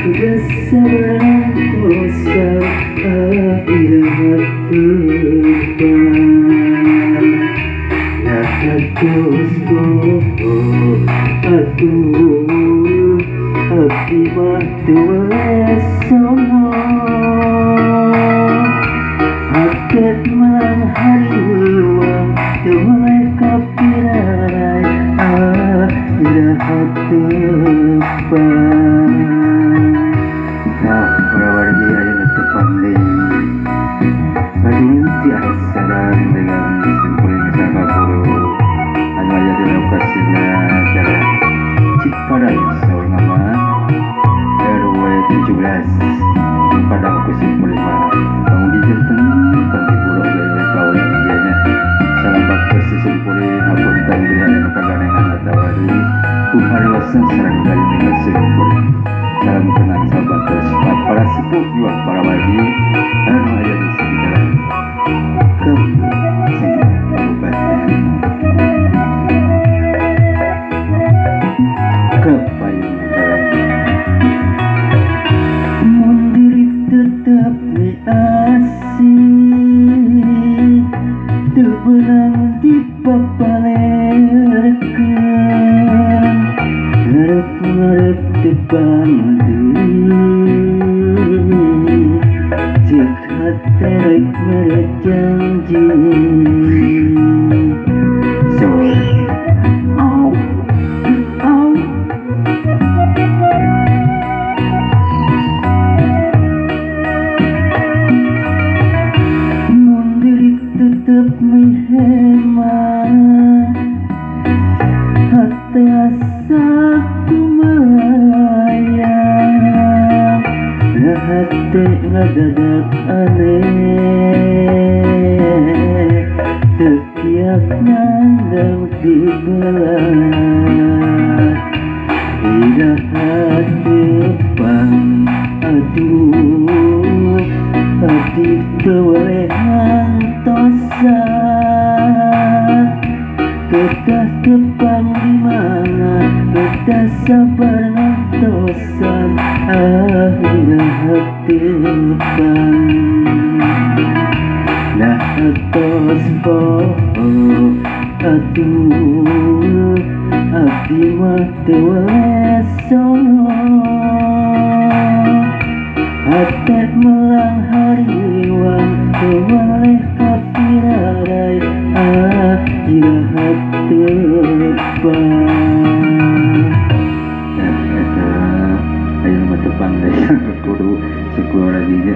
Kesabaran irahat depan terus aduh abdi mah teu sono aket malang hari luang teu kapirarai irahat depan. Nah, para wargi aya nu teu pandai kadinti asaran dengan simpuling saka guru anu aya di lokasina cara Ciparai saur nama RW 17 pada kusim melima pangudi janten pangiburo gawe kawan dianya salam baktos simpuling hapunten diri anu kaganengan atawari kuhariwasan sareng dari dengan simpuling salam kenang sahabat para sepuh juga para wargi anu aya di sekitaran kabupaten Kepayung Mundiri tetap di asih teu beunang dipapalerkeun ngarep-ngarep teu pangdeui cek haterek mere janji tetep mihemah hati asa kumalayang hati ngadadak aneh tekiak nandang dibelah irahat depan aduh hati kewehan tosa kita tepang dimana kita sabar ngantosan irahat depan nah atos poho aduh abdi mah teu sono atet melang hariwang teu kapirarai irahat depan. Nah eta aya mah teu pandai kudu sekolah dinya